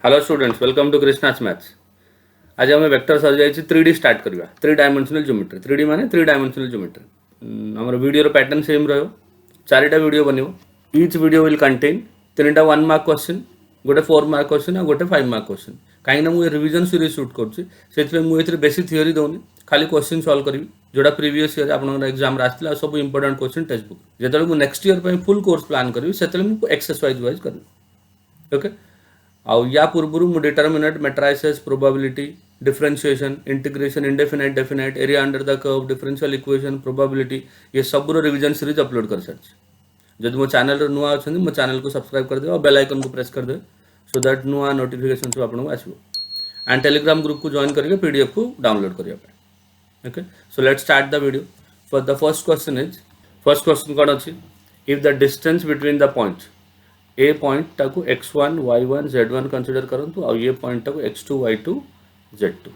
Hello students, welcome to Krishna's maths. आज आम vector सजाई 3D स्टार्ट करवा। 3 डायमेंशनल ज्योमेट्री। 3D माने 3 डायमेंशनल ज्योमेट्री। हमर वीडियो पैटर्न सेम रहो। 4टा वीडियो बनियो। ईच वीडियो विल कंटेन 3टा 1 मार्क क्वेश्चन, गोटे 4 मार्क क्वेश्चन और गोटे 5 मार्क क्वेश्चन। कहीं मुझे रिविजन सीरीज शूट कर बेसी थियोरी दौनी, खाली क्वेश्चन सॉल्व करी जोड़ा प्रीवियस ईयर आप एग्जाम आसला सब इंपोर्टेंट क्वेश्चन टेक्स्ट बुक। जो next year full course plan करी से एक्सरसाइज वाइज करी। ओके, आउ या पूर्व मु determinant, matrices, probability, differentiation, integration, indefinite, definite, area under the curve, differential equation, probability ये सब रिवीजन सीरीज अपलोड कर सारी। जब मो चैनल नुआ अच्छा मो चैनल को सब्सक्राइब कर दे और बेल आइकन को प्रेस कर दे सो दैट नुआ नोटिफिकेशन सब आपको आसो। एंड टेलीग्राम ग्रुप को जॉइन करके पीडीएफ को डाउनलोड करिया। Okay, so let's start the video. For the first question कौन अच्छी? If the distance between the points A point टाको x1 y1 z1 कंसीडर करंतु और ये पॉइंट टाको x2 y2 z2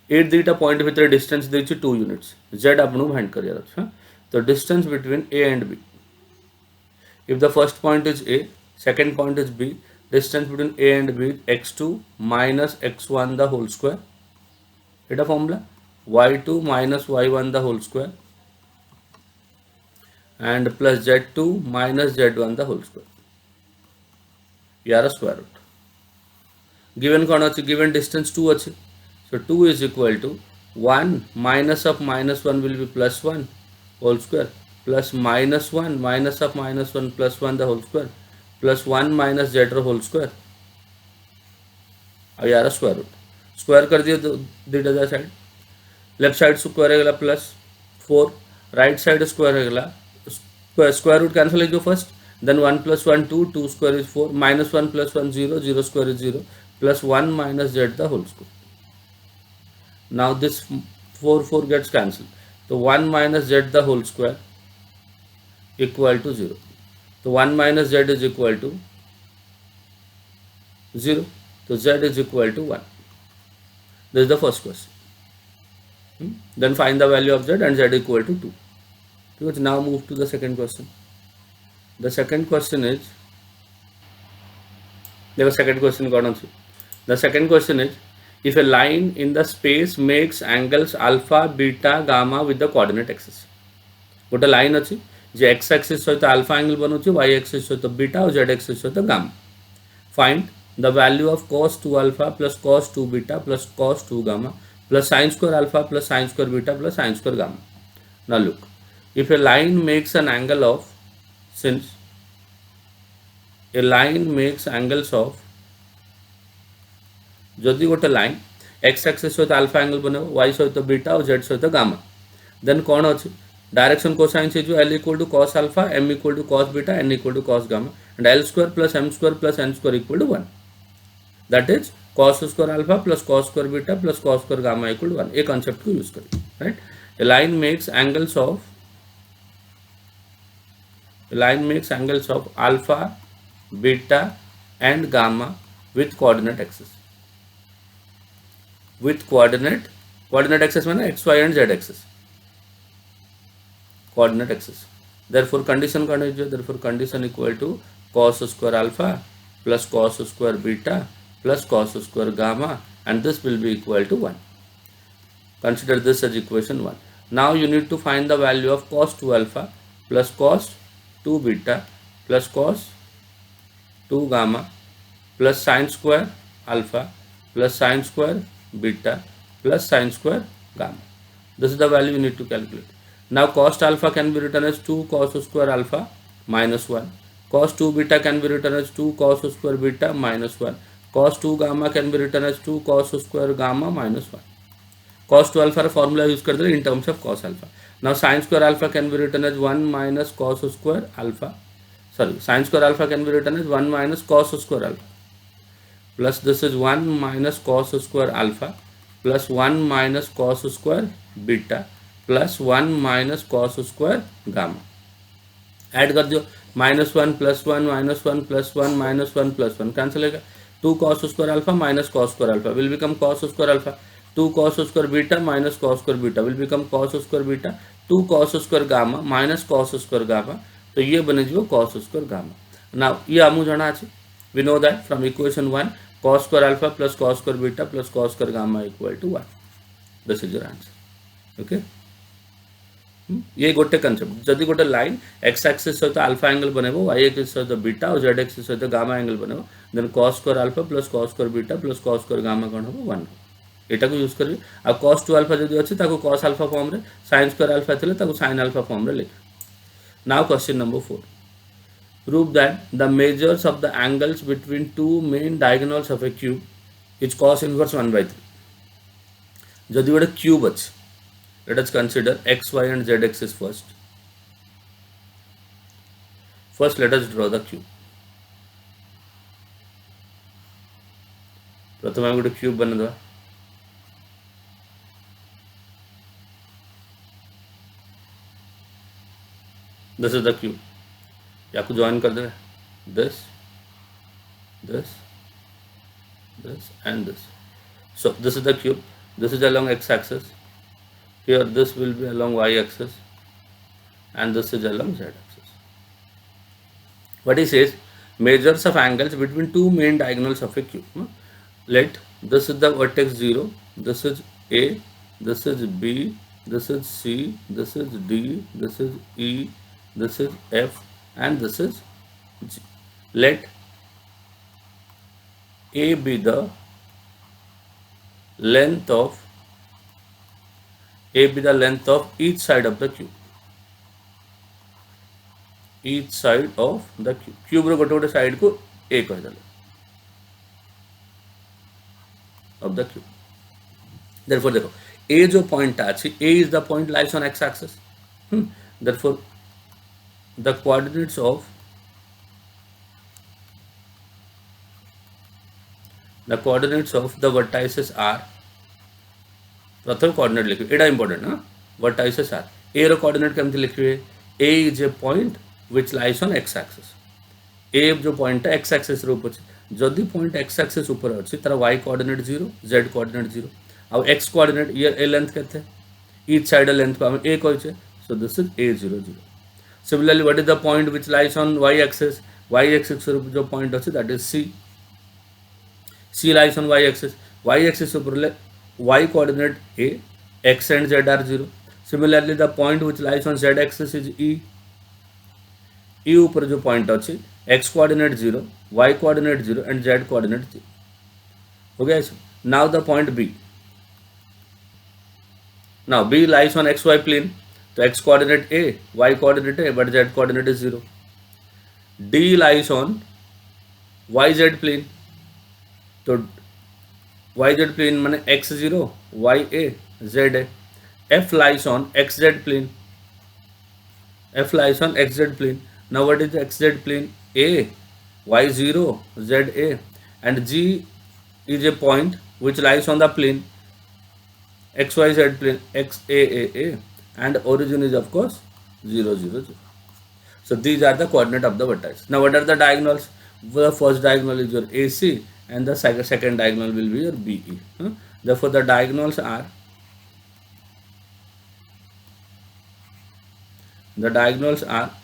ए दुईटा पॉइंट भितर डिस्टेंस देछि 2 यूनिट्स। z आपनु फाइंड करिया अछि। तो distance between a and b, if the first point is a, second point is b, distance between a and b x2 minus x1 the whole square. एटा formula y2 minus y1 the whole square and plus z2 minus z1 the whole square. यार square root. Given कौन अच्छी? Given distance 2 अच्छी। So 2 is equal to 1 minus of -1 will be +1 whole square plus -1 minus of -1 +1 the whole square plus 1 minus z whole square और यार square root. Square कर दिए दुईटा जा साइड। लेफ्ट साइड स्क्वायर है +4, राइट साइड स्क्वायर है square root cancel हो first, then 1 plus 1 2, 2 square is 4, minus 1 plus 1 0, 0 square is 0, plus 1 minus z the whole square. Now this 4 gets cancelled, so 1 minus z the whole square equal to 0. So 1 minus z is equal to 0, so z is equal to 1. This is the first question. Then find the value of z and z equal to 2. Because now move to the second question. The second question is, the second question is, if a line in the space makes angles alpha, beta, gamma with the coordinate axis. गोटे line अच्छी जे x axis सहित alpha angle बनौछि, y axis सहित beta और z axis सहित gamma. Find the value of cos 2 alpha plus cos 2 beta plus cos 2 gamma plus sin square alpha plus sin square beta plus sin square gamma. Now look, if a line makes an angle of, since a line makes angles of, जदि गोटे line x axis सहित alpha angle बने, y सहित beta और z सहित gamma, then कौन अच्छी? Direction cosines जो l equal to cos alpha, m equal to cos beta, n equal to cos gamma and l square plus m square plus n square equal to 1, that is cos square alpha plus cos square beta plus cos square gamma equal to 1। ये concept को use करिए, right. A line makes angles of alpha, beta and gamma with coordinate axis. With coordinate axis माने x, y and z axis. Coordinate axis. Therefore condition कौन है? Therefore condition equal to cos square alpha plus cos square beta plus cos square gamma and this will be equal to 1. Consider this as equation 1. Now you need to find the value of cos 2 alpha plus cos 2 beta plus cos 2 gamma plus sin square alpha plus sin square beta plus sin square gamma. This is the value you need to calculate. Now cos alpha can be written as 2 cos square alpha minus 1. Cos 2 beta can be written as 2 cos square beta minus 1. Cos 2 gamma can be written as 2 cos square gamma minus 1. Cos 2 alpha formula use कर दे in terms of cos alpha. Now sin square alpha can be written as 1 minus cos square alpha. Sorry, sin square alpha can be written as 1 minus cos square alpha plus this is 1 minus cos square alpha plus 1 minus cos square beta plus 1 minus cos square gamma. Add कर दियो, -1 plus 1 minus 1 plus 1 minus 1 plus 1 cancel होगा। 2 cos square alpha minus cos square alpha will become cos square alpha. 2 cos square beta minus cos square beta will become cos square beta. 2 cos square gamma minus cos square gamma, तो ये बने जो cos square gamma. Now ये आमु जाना अछि We know that from equation 1, cos square alpha plus cos square beta plus cos square gamma equal to 1. This is your answer. Okay. ये गोटे कनसेप्ट जदि गोटे लाइन एक्स एक्सिस सहित alpha angle बनइबो वाई एक्सिस सहित beta और Z axis सहित gamma angle बनइबो then cos square alpha plus cos square beta plus cos square gamma कोन हो 1 एटा को यूज करी आ cos 2 अल्फा जदि अछि ताको cos अल्फा फॉर्म रे sin स्क्वायर अल्फा थिले ताको sin अल्फा फॉर्म रे लिख now question number 4 prove that the measures of the angles between two main diagonals of a cube is cos inverse 1/3 जदि गोटे क्यूब अछि let us consider x, y and z axis first. First let us draw the cube. प्रथम हम गोटे cube बना दवा this is the cube या को join कर दे this and this. So this is the cube, this is along x axis. Here this will be along y axis and this is along z axis. What he says, measures of angles between two main diagonals of a cube. Let this is the vertex 0, this is A, this is B, this is C, this is D, this is E, this is F and this is G. Let A be the length of each side of the cube. Each side of the cube. Cube रो गोटे side को A कह दले of the cube. Therefore देखो A जो point अछि A is the point lies on x axis. Therefore the coordinates of the vertices are प्रथम coordinate लिखिए एटा इंपोर्टेंट ना वर्टाइसेस आर ए रो कोऑर्डिनेट केमति लिखिए A is a point which lies on x axis ए जो पॉइंट है एक्स एक्सिस रो ऊपर जदि पॉइंट एक्स एक्सिस ऊपर अछि तार y कोऑर्डिनेट 0 z कोऑर्डिनेट 0 आ x कोऑर्डिनेट ये ए लेंथ केते ईच साइड लेंथ को हम a कहै छै so this is a0 0. Similarly what is the point which lies on y axis रो जो पॉइंट अछि that is c lies on y axis ऊपर y coordinate a, x and z are 0. Similarly the point which lies on z axis is e ऊपर जो point अच्छी x coordinate 0, y coordinate 0 and z coordinate 0. Okay, so now the point B. Now B lies on xy plane, so x coordinate a, y coordinate a, but z coordinate is 0. D lies on yz plane, so yz plane माने x0, ya, za. F lies on xz plane. Now what is the xz plane? A, y0, za, and G is a point which lies on the plane xyz plane xaaa, and origin is of course 0 0 0. So these are the coordinate of the vertex. Now what are the diagonals? The first diagonal is your AC and the second diagonal will be your BE. Therefore the diagonals are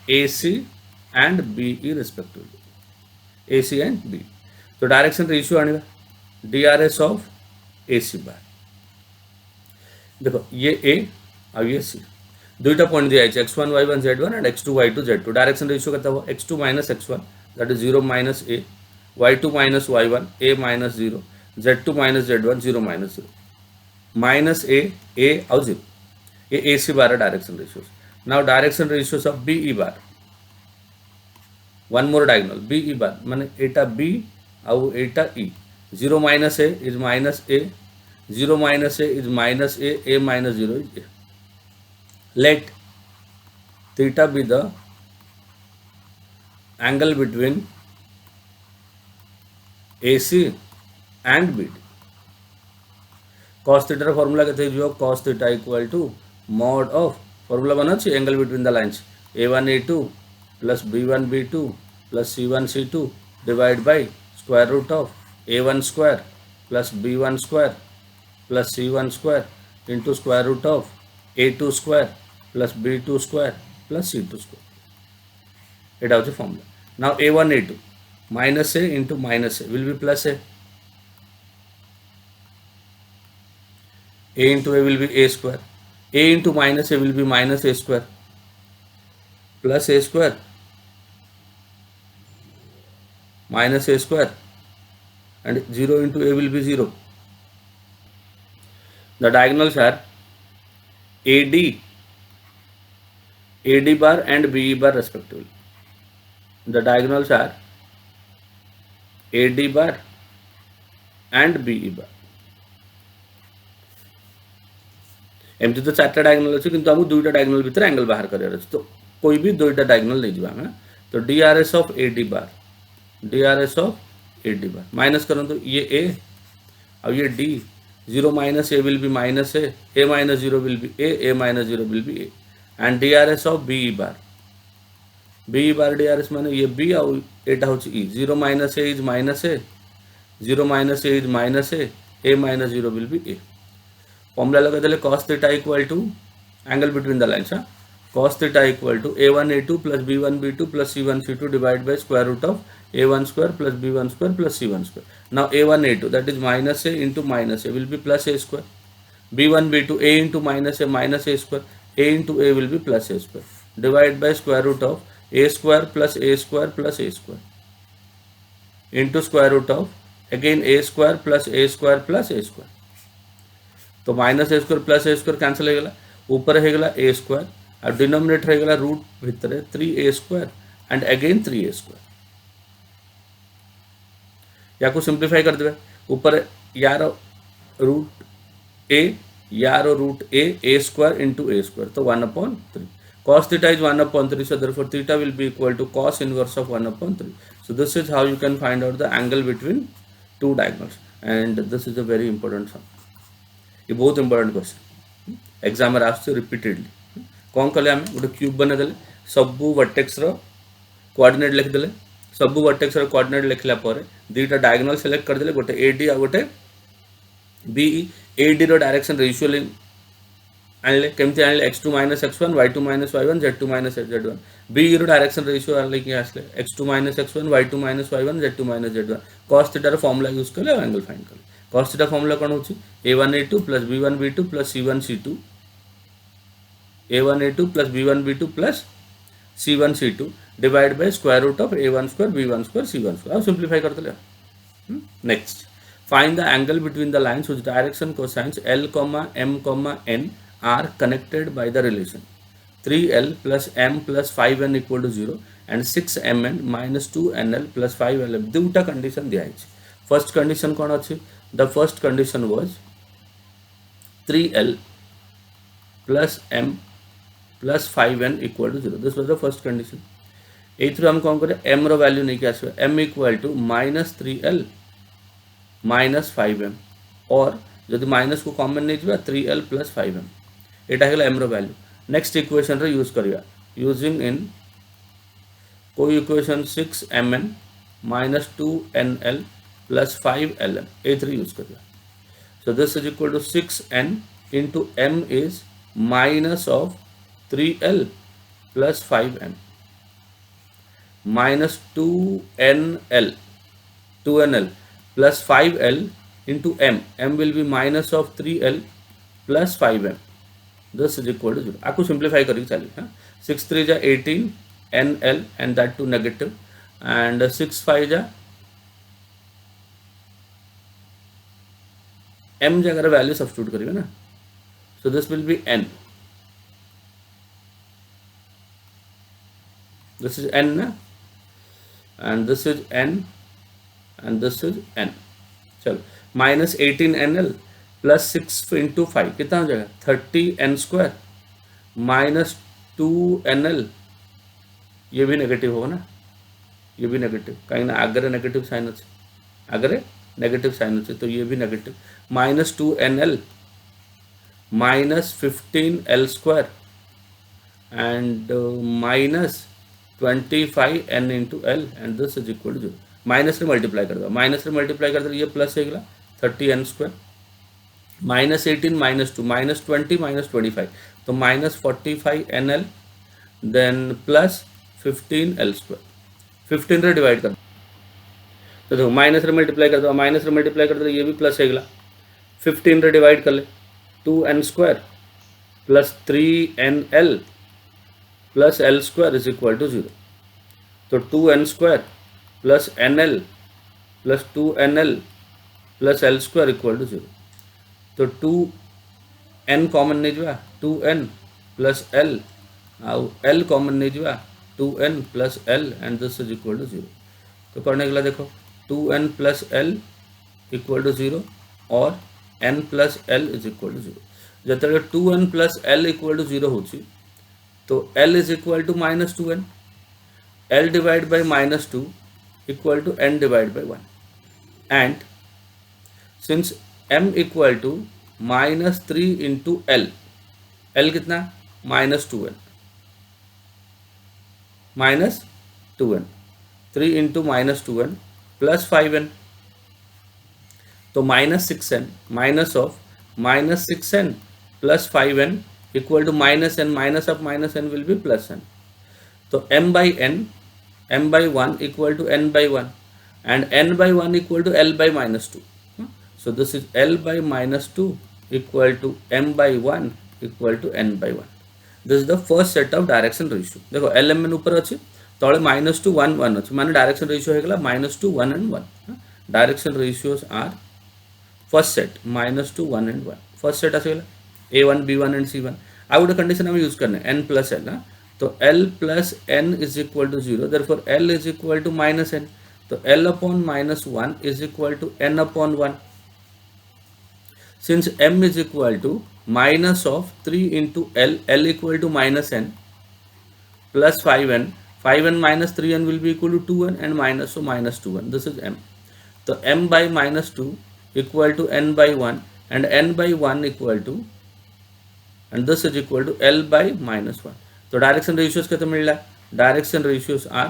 AC and BE respectively. AC and BE. So direction ratio आने DRS of AC bar. देखो ये A और ये C दुईटा point दिया है x1 y1 z1 and x2 y2 z2. Direction ratio करता हुआ x2 minus x1 that is 0 minus a, y2 minus y1 a minus 0, z2 minus z1 0 minus 0, minus a और 0. ये AC bar है direction ratios. Now direction ratios of BE bar. One more diagonal BE bar माने एटा B और एटा E. 0 minus a is minus a, 0 minus a is minus a minus 0 is a. Let theta be the angle between AC and BD. Cos theta formula कहते हैं जो cos theta equal to mod of formula बना चाहिए angle between the lines a1 a2 plus b1 b2 plus c1 c2 divided by square root of a1 square plus b1 square plus c1 square into square root of a2 square plus b2 square plus c2 square. It is the formula. Now a1 a2 minus a into minus a will be plus a into a will be a square, a into minus a will be minus a square plus a square minus a square, and 0 into a will be 0. The diagonals are AD, AD bar and BE bar respectively. The diagonals are AD bar and BE bar. एमती तो चार्टा diagonal अच्छे किंतु हमको दुईटा diagonal भीतर angle बाहर करार अच्छे, तो कोई भी दुईटा डायगोनल नहीं जावा हमें, तो DRS of AD bar, DRS of AD bar minus करो तो ये A और ये D, 0 minus A will be minus A minus 0 will be A minus 0 will be A, and DRS of BE bar, BE bar DRS माने ये B और एटा होची E, 0 minus A is minus A, 0 minus A is minus A minus 0 will be A. Formula लगा देले cos theta equal to angle between the lines, cos theta equal to a1 a2 plus b1 b2 plus c1 c2 divided by square root of a1 square plus b1 square plus c1 square. Now a1 a2 that is minus a into minus a will be plus a square, b1 b2 a into minus a minus a square, a into a will be plus a square divided by square root of a square plus a square plus a square into square root of again a square plus a square plus a square. तो minus ए square plus ए square cancel हो गला, ऊपर हो गला ए square और denominator हो गला root भितर 3a square and again 3a square. या को सिंप्लीफाई कर देबे, ऊपर यार रूट ए यार रूट ए स्क्वायर इनटू ए स्क्वायर, तो 1/3. cos theta is 1/3, so therefore theta will be equal to cos inverse of 1/3. So this is how you can find out the angle between two diagonals, and this is a very important sum. ये बहुत important question exam में आसुचे repeatedly. कौन कले आम गोटे cube बनेदेले, सबू vertex रो coordinate लिखिदेले, सबू vertex रो coordinate लिखला पर दुईटा डायगोनल सिलेक्ट करदेले, गोटे AD आ गोटे BE. AD रो डायरेक्शन रेशियो आनले, केमती आनले x2 minus x1 y2 minus y1 z2 minus z1. BE रो डायरेक्शन रेशियो आनले कि आसले x2 minus x1 y2 minus y1 z2 minus z1. cos theta रो फॉर्मूला यूज करले एंगल फाइंड करले. cos थीटा फॉर्मूला कौन होची a1 a2 plus b1 b2 plus c1 c2, a1 a2 plus b1 b2 plus c1 c2 divided by square root of a1 square b1 square c1 square. अब simplify करते ले. Next, find the angle between the lines which direction cosines l, m, n are connected by the relation 3l plus m plus 5n equal to 0 and 6mn minus 2nl plus 5lm. दुटा condition दिया है. First condition कौन अच्छी, the first condition was 3l plus m plus 5n equal to 0. This was the first condition. एथरू हम कौन करें, m रो value नहीं क्या आसवे, m equal to minus 3l minus 5m, और जदि माइनस को कॉमन नहीं जाए 3l प्लस 5m, एटा है m रो वैल्यू. नेक्स्ट इक्वेशन रे यूज करिया यूजिंग इन कोई equation 6mn minus 2nl plus 5lm, A3 use करिए. So this is equal to 6n into m is minus of 3l plus 5m minus 2nl plus 5l into m will be minus of 3l plus 5m. This is equal to 0. आपको simplify करिए चलिए. 6 3 जा 18 nl and that to negative, and 6 5 जा m जगह value substitute करिए ना, so this will be n, this is n ना, and this is n and this is n. चलो माइनस 18nl प्लस 6 इंटू 5 कितना हो जाएगा 30n स्क्वायर माइनस 2nl, ये भी नेगेटिव होगा ना, ये भी नेगेटिव कहीं ना आगे नेगेटिव साइन अच्छे, आगे नेगेटिव साइन अच्छे, तो ये भी negative. Minus 2nl minus 15l square and minus 25n into l, and this is equal to 0. Minus से मल्टीप्लाई कर दो, माइनस से मल्टीप्लाई कर दो, ये प्लस हो गया 30n square minus 18 minus 2 minus 20 minus 25, तो minus 45nl then plus 15l square. 15 रे डिवाइड कर तो देखो माइनस रे मल्टीप्लाई कर दो, माइनस रे मल्टीप्लाई कर दो ये भी प्लस होगा 15 रे डिवाइड कर ले 2n square plus 3nl plus l square is equal to 0। तो 2n square plus nl plus 2nl plus l square equal to 0। तो 2n कॉमन नहीं जुआ 2n प्लस l आउ l कॉमन नहीं जुआ 2n plus l and this is equal to 0। तो करने के लिए देखो 2n plus l equal to 0 और n plus l is equal to 0। जतबे 2n plus l equal to 0 होची तो l is equal to minus 2n, l divide by minus 2 equal to n divide by 1 and since m equal to minus 3 into l, l कितना minus 2n, minus 2n 3 into minus 2n plus 5n, तो minus 6n minus of minus 6n plus 5n equal to minus n, minus of minus n will be plus n। तो m by n, m by 1 equal to n by 1 and n by 1 equal to l by minus 2. So this is l by minus 2 equal to m by 1 equal to n by 1. This is the first set of direction ratio. देखो l m n ऊपर अच्छे तले minus 2 1 1 अच्छे माने direction ratio है गला minus 2 1 and 1. Direction ratios are first set minus 2 1 and 1. First set अच्छे गला a1 b1 and c1. I would condition हम use करने n plus l ना तो l plus n is equal to 0. Therefore l is equal to minus n. तो l upon minus 1 is equal to n upon 1. Since m is equal to minus of 3 into l, l equal to minus n plus 5n, 5n minus 3n will be equal to 2n and minus, so minus 2n. This is m. So m by minus 2 equal to n by 1 and n by 1 equal to, and this is equal to l by minus 1. तो direction ratios कितने मिल रहा है? Direction ratios are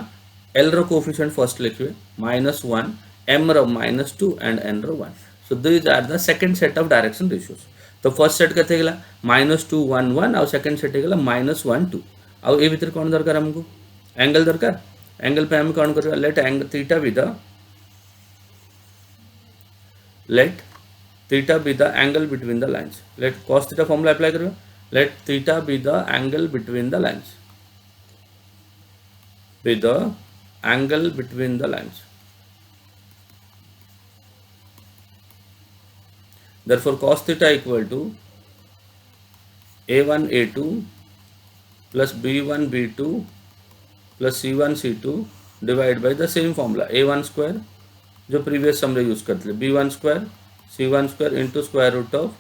L रो coefficient first लिखिए minus 1, m रो minus 2 and n रो 1. So this are the second set of direction ratios. तो फर्स्ट सेट केते गेला माइनस 2 1 1 और सेकंड सेट गेला माइनस 1 2. और ए भीतर कोन दरकार हमको एंगल दरकार. एंगल पे हम कोन करबा let angle theta be the, let theta be the angle between the lines. Let cos theta formula apply करबा. Let theta be the angle between the lines. Be the angle between the lines. Therefore, cos theta equal to a1 a2 plus b1 b2 plus c1 c2 divided by the same formula a1 square जो previous sum रे use करते थे b1 square c1 square into square root of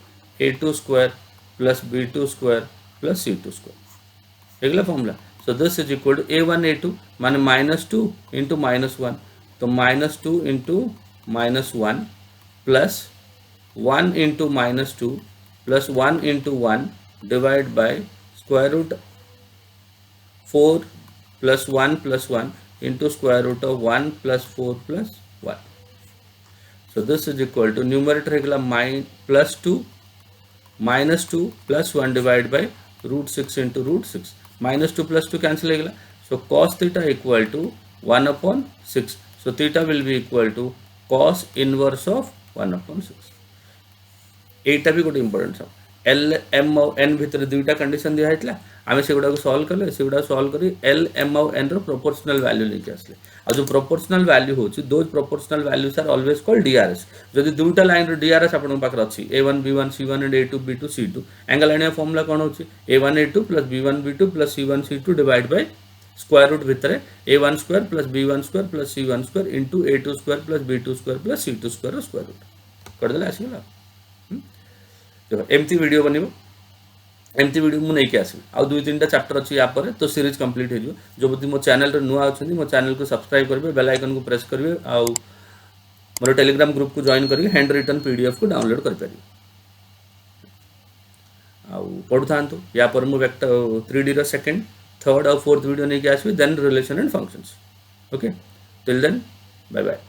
a2 square plus b2 square plus c2 square अगला formula. So this is equal to a1 a2 माने minus 2 into minus 1, तो minus 2 into minus 1 plus 1 into minus 2 plus 1 into 1 divide by square root 4 plus 1 into square root of 1 plus 4 plus 1. So this is equal to numerator अगला plus 2 minus 2 plus 1 divided by root 6 into root 6. Minus 2 plus 2 cancel होगा. So cos theta equal to 1 upon 6. So theta will be equal to cos inverse of 1 upon 6. एटा भी गोटे important सब L M और N भितर दुईटा condition दिया है आम से गुड़ा सल्व कले से गुड़ा सल्व कर एल एम और एन रो प्रोपोर्शनल वैल्यू लेके आसले आ जो प्रोपोर्शनल वैल्यू होची those proportional values are always called DRs. जदि दुईटा लाइन रो डीआरएस आपन पाखर अछि a1 b1 c1 and a2 b2 c2 angle आनिया फार्मूला कोन होची a1 a2 plus b1 b2 plus c1 c2 divide by square root भितर a1 square plus b1 square plus c1 square into a2 square plus b2 square plus c2 square रो square root कर देला आसीला. देखो एमती video बनइबो एमती video मु नहीं आसबि आ 2-3टा चैप्टर अछि या पर तो सीरीज कंप्लीट हो जो जो बति मो चैनल रे नुआ अछंती मो चैनल को सब्सक्राइब करबे बेल आइकन को प्रेस करबे आ मोर टेलीग्राम ग्रुप को जॉइन करके हैंड रिटन पीडीएफ को डाउनलोड कर परिबे आ पढुथांतु या पर मु वेक्टर 3D रो सेकंड थर्ड और फोर्थ वीडियो नहीं आसबि then relation and functions. Okay till then bye bye.